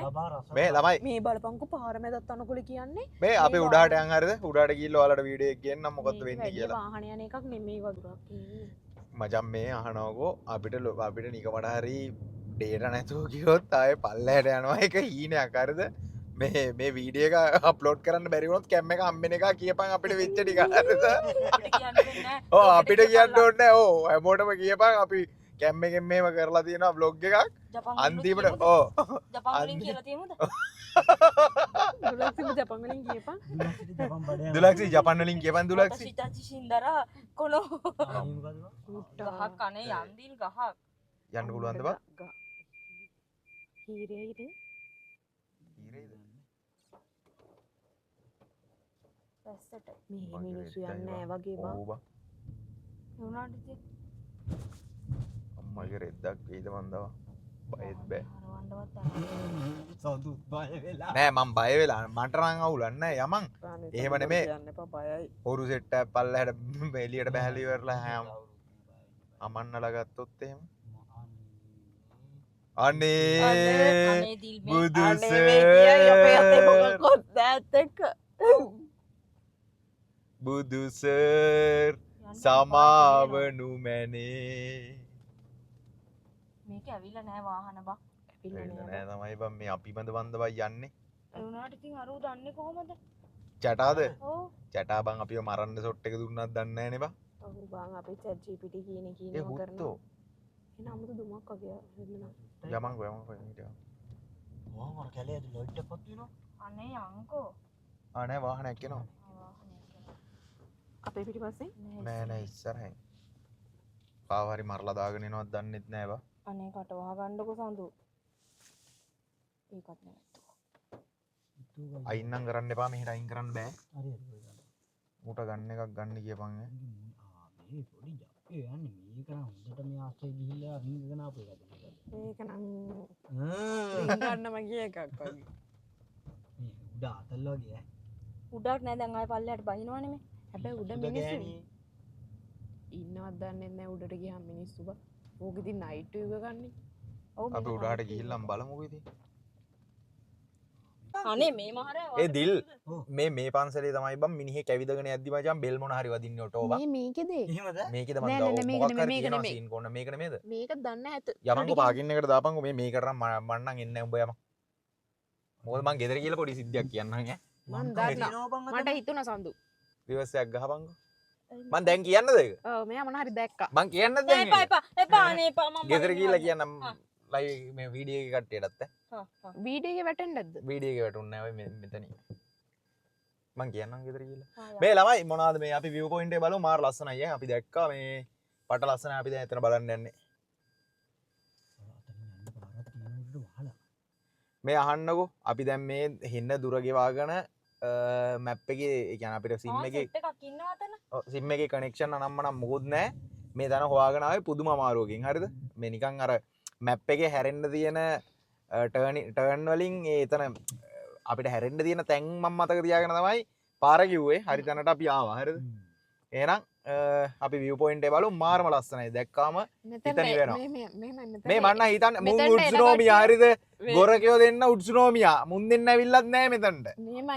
මේ ළමයි මේ බලපංකෝ පාර මැදත් අනුකුල කියන්නේ. මේ අපි උඩට යන් හරිද? උඩට ගිහිල්ලා ඔයාලට වීඩියෝ එක ගේන්නම් මොකද්ද වෙන්නේ කියලා. වාහන යන එකක් නෙමෙයි වගුරක් කියන්නේ. මචං මේ අහනවකෝ අපිට නිකමට හරි ඩේට නැතුව ගියොත් ආයේ පල්ලෙහාට යනවා ඒක හීනයක් හරිද? මේ වීඩියෝ එක අප්ලෝඩ් කරන්න බැරි වුණොත් කැම් එක හම්බෙන එක කියපන් අපිට වෙච්ච ටික හරිද? ඔව් අපිට කියන්න ඕනේ නැහැ. ඔව් හැමෝටම කියපන් අපි කැම් එකෙන් මෙහෙම කරලා තියෙනවා vlog එකක්. අන්තිමට ඔව් ජපාන් වලින් කියලා තියෙමුද? දුලක්ෂි ජපාන් වලින් කියපන්. දුලක්ෂි ජපාන් වලින් කියපන් දුලක්ෂි. සිතාචි සින්දරා කොනෝ ගහක් අනේ යන්දිල් ගහක් යන්න පුළුවන්ද බං? හීරේයිද? හීරේද? පැස්සට මේ මිනිස්සු යන්නේ නැහැ වගේ බං. ඔව් බං. උනාට ඉතින් අම්මගේ රෙද්දක් වේද මන්දව. බයෙත් බෑ. හරවන්නවත් නෑ මං බය වෙලා මට නම් අවුලක් නෑ යමන්. එහෙම නෙමෙයි. යන්න එපා බයයි. හොරු සෙට් එකක් පල්ලෙහාට එළියට බහැලා ඉවරලා හැම අමන්නලා ගත්තොත් එහෙම. අනේ බුදු බුදු සර් සමාවනු මැනේ. මේක ඇවිල්ලා නැහැ වාහන බා. නෑ තමයි බං මේ අපි බඳ බයි යන්නේ. ඒ උනාට ඉතින් අරූ දන්නේ කොහමද? චටාද? ඔව්. චටා බං අපිව මරන්න ෂොට් එක දුන්නත් දන්නේ නෑනේ බං. ඔව් බං අපි chat gpt කියන ඒ කියනවා හුත්තෝ. කරනවා. එන අමුතු දුමක් වගේ හෙන්නන. යමන්කෝ හිටියා. අනේ අංකෝ. නෑ වාහනයක් එනවා. අපේ පිටිපස්සේ නෑ ඉස්සරහින්. කාව හරි මරලා දාගෙන එනවද දන්නෙත් නෑ බං. අනේ කට වහ ගන්නකො සඳු. ඒකත් නෙවෙයි. අයින් නම් කරන්න එපා මෙහෙට අයින් කරන්න බෑ. ඌට ගන්න එකක් ගන්න කියපන් ඈ. මේ පොඩි ජප්පේ යන්නේ මේක නම් හොඳට මේ ආස්සේ ගිහිල්ලා රින්ගගෙන ආපු එකද මේක. මේක නම් ගන්නම ගිය එකක් වගේ. මේ උඩ අතල් වගේ ඈ. උඩක් නෑ දැන් ආයෙ පල්ලෙහාට බහිනවනේ මේ. හැබැයි උඩ මිනිස්සු ඉන්නවත් දන්නේ නැහැ උඩට ගියාම මිනිස්සු බා. ඕක ඉතින් නයිට් වීව ගන්නේ. ඔව් අපි උඩට ගිහිල්ලාම බලමුකෝ ඉතින්. අනේ මේ මහරය ඒ දිල් මේ පන්සලේ තමයි බං මිනිහෙක් ඇවිදගෙන යද්දි මචං බෙල් මොන හරි වදින්නේ ඔටෝ බං. මේ මේකේද? එහෙමද? මේකද මන් නෑ, දව නෑ, මේක මොකක් නෙමෙයි, හරි මේක කියනවා නෙමෙයි. සීන් කොන්න මේක නෙමෙයිද? මේක දන්නේ නැත. යමන්කෝ පාකින් එකට දාපන්කෝ මේකට නම් මන් නම් එන්නේ නැහැ උඹ යමන්. මොකද මං ගෙදර කියලා පොඩි සිද්ධියක් කියන්නම් ඈ. මන් දන්නා. මට හිතුණා සඳු. රිවර්ස් එකක් ගහපන්කෝ. මං දැන් කියන්නද ඒක? ඔව් මෙයා මොන හරි දැක්කා. මං කියන්නද දැන්? එපා අනේ එපා මම ගෙදර ගිහිල්ලා කියන්නම් ලයිව් මේ වීඩියෝ එක කට්ටියටත් ඈ. වීඩියෝ එකේ වැටෙන්නේ නැද්ද? වීඩියෝ එක වැටුන්නේ නැහැ ඔය මෙතනින්. මං කියන්නම් ගෙදර ගිහිල්ලා. මේ ළමයි මොනවද මේ අපි view point එක බලමු මාර ලස්සනයි ඈ. අපි දැක්කා මේ පට ලස්සනයි අපි දැන් එතන බලන්න යන්නේ. මේ අහන්නකෝ අපි දැන් මේ හින්න දුර ගෙවාගෙන මැප් එකේ ඒ කියන්නේ අපිට සිම් එකේ සෙට් එකක් ඉන්නවා අතන. ඔව් සිම් එකේ කනෙක්ෂන් අනම්මනම් මොකුත් නැහැ. මේ තන හොයාගෙන ආවේ පුදුම අමාරුවකින් හරිද? මේ නිකන් අර මැප් එකේ හැරෙන්න තියෙන ටර්න් වලින් ඒ එතන අපිට හැරෙන්න තියෙන තැන් මම මතක තියාගෙන තමයි පාර කිව්වේ. හරි තැනට අපි ආවා. හරිද? එහෙනම් අපි view point එක බලමු. මාරම ලස්සනයි. දැක්කාම හිතන ඉවෙනවා. මේ මන්න හිතන්නේ මුන් උඩ්සුනෝමියා හරිද? ගොරකයෝ දෙන්න උඩ්සුනෝමියා. මුන් දෙන්න ඇවිල්ලත් නැහැ මෙතනට.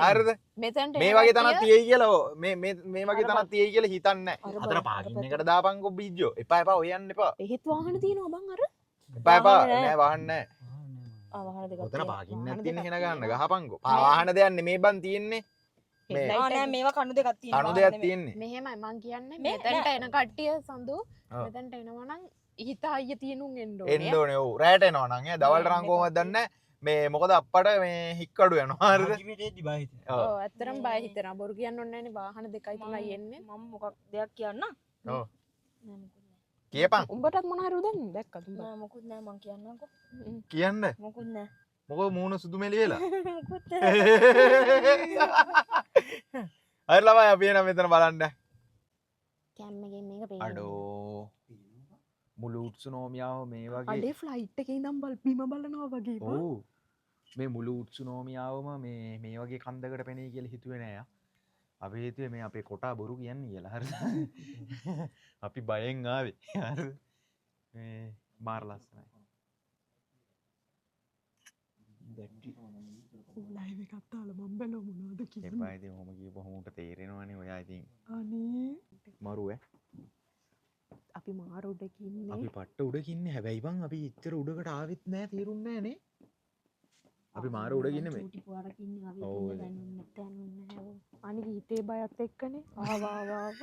හරිද? මේ වගේ තනක් තියෙයි කියලා මේ වගේ තනක් තියෙයි කියලා හිතන්නේ නැහැ. අතන පාකින් එකට දාපන්කො බීජෝ. එපා එපා ඔය යන්න එපා. එහෙත් වාහන තියෙනවා බං අර. එපා එපා නෑ වාහන නෑ. වාහන දෙකක් ඔතන පාකින් නැත් තියෙන කෙන ගන්න ගහපන්කො. වාහන දෙයක් නෙමේ බන් තියෙන්නේ. නෑ මේවා කණු දෙකක් තියෙනවා. කණු දෙයක් තියෙන්නේ. මෙහෙමයි මං කියන්නේ මෙතනට එන කට්ටිය සඳු මෙතනට එනවා නම් හිත අයිය තියෙනුන් එන්න ඕනේ. එන්න ඕනේ. ඔව් රැට එනවා නම් ඈ දවල්ට නම් කොහොමද දන්නේ මේ මොකද අප්පට මේ හික්කඩු යනවා හරිද? ජීවිතේදී බය හිතෙන. ඔව් ඇත්තටම බය හිතෙනවා. බොරු කියන්න ඕනේ නැනේ වාහන දෙකයි තුනයි එන්නේ. මම මොකක් දෙයක් කියන්න ඔව් කියපන්. උඹටත් මොන හරි උදන් දැක්කද උඹ? නෑ මොකුත් නෑ මං කියන්නම්කෝ කියන්න. මොකුත් නෑ මොකද මූණ සුදු මෙලි වෙලා. මොකුත් හරි ළමයි අපි එන මෙතන බලන්න. කැම්මගේ මේක පේනවා. අඩෝ මුළු උත්සුනෝමියාව මේ වගේ. අඩේ ෆ්ලයිට් එකේ ඉඳන් බිම බලනවා වගේ බා. ඔව් මේ මුළු උත්සුනෝමියාවම මේ වගේ කන්දකට පෙනේ කියලා හිතුවේ නෑ යා. අපි හිතුවේ මේ අපේ කොටා බොරු කියන්නේ කියලා. හරිද? අපි බයෙන් ආවේ. හරිද? මේ මාර ලස්සනයි. ලයිව් එකක් දාලා මම බැලුවා මොනවද කියලා. එපා ඉතින් ඔහොම කියපුවම උන්ට තේරෙනවනේ ඔයා ඉතින් අනේ මරු ඈ. අපි මාර උඩක ඉන්නේ. අපි පට්ට උඩක ඉන්නේ. හැබැයි බං අපි ඉච්චර උඩකට ආවෙත් නෑ තීරුන්නේ නෑනේ. අපි මාර උඩක ඉන්නේ මේ. චූටි පුවාරක ඉන්නේ අපි ඔව්. දැනුන්නේ අනික හිතේ බයත් එක්කනේ. ආවා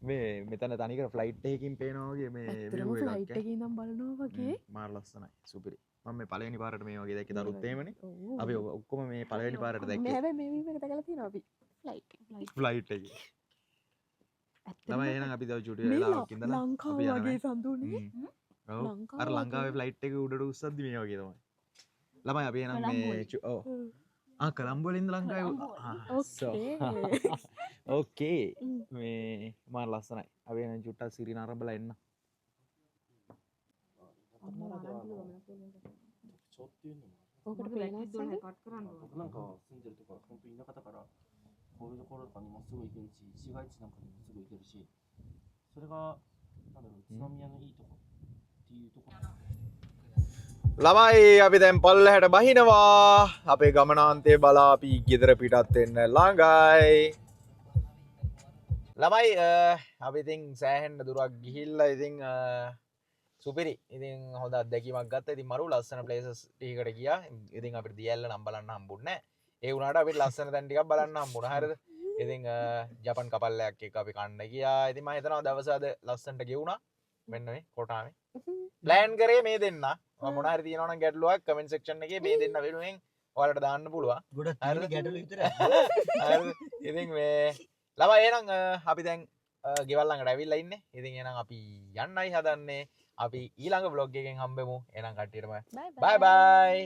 මේ මෙතන තනිකර ෆ්ලයිට් එකකින් පේනවා වගේ මේ ඇත්තටම view ෆ්ලයිට් එකක්. එකේ ඉඳන් බලනවා වගේ. මාර ලස්සනයි. සුපිරි. මම මේ පළවෙනි පාරට මේ වගේ දැක්කේ දරුත් එහෙමනේ. ඔව්. අපි ඔක්කොම මේ පළවෙනි පාරට මේ දැක්කේ හැබැයි මේ වීම එක දැකලා තියෙනවා අපි. ෆ්ලයිට් ෆ්ලයිට් එකේ. ඇත්තටම ළමයි එහෙනම් අපි තව චුටි මේ වෙලාවක් ඉඳලා ලංකාව අපි යනවා වගේ නේ. සඳුනේ. ඔව්. ලංකාව අර වගේ. ලංකාවේ ෆ්ලයිට් එක උඩට උස්සද්දි මේ වගේ තමයි. ළමයි අපි එහෙනම් මේ ඔව්. කොළඹ වලින්ද ලංකාවේ ඕකේ මේ මාර ලස්සනයි. අපි එහෙනම් චුට්ටක් සිරින ආරම්භලා එන්න. ちょっていうのも ඕකට පේනවා සඳු. 僕なんか住んでるとこは本当に田舎だからこういうところとかにもすぐ行けるし市街地なんかにもすぐ行けるしそれがなんだろう宇都宮のいいとこっていうところ ළමයි අපි දැන් පල්ලෙහාට බහිනවා. අපේ ගමනාන්තය බලා අපි ගෙදර පිටත් වෙන්න ළඟයි. ළමයි අපි ඉතින් සෑහෙන්න දුරක් ගිහිල්ලා ඉතින් සුපිරි. ඉතින් හොඳ අත්දැකීමක් ගත්තා. ඉතින් මරු ලස්සන ප්ලේසස් ටිකකට ගියා. ඉතින් අපිට දියැල්ල නම් බලන්න හම්බුන්නේ නැහැ. ඒ වුණාට අපිට ලස්සන තැන් ටිකක් බලන්න හම්බුණා. හරිද? ඉතින් ජපන් කපල්ලයක් එක්ක අපි කන්න ගියා. ඉතින් මම හිතනවා දවස් අද ලස්සනට ගෙවුණා. මෙන්න මේ කොටාමේ. ප්ලෑන් කරේ මේ දෙන්න. මොන හරි තියෙනවා නම් ගැටලුවක් කමෙන්ට් සෙක්ෂන් එකේ මේ දෙන්න වෙනුවෙන් ඔයාලට දාන්න පුළුවන්. ගොඩක් තියෙන ගැටලු විතරයි. හරිද? ඉතින් මේ ළමයි එහෙනම් අපි දැන් ගෙවල් ළඟට ඇවිල්ලා ඉන්නේ. ඉතින් එහෙනම් අපි යන්නයි හදන්නේ. අපි ඊළඟ vlog එකෙන් හම්බෙමු. එහෙනම් කට්ටියටම bye bye.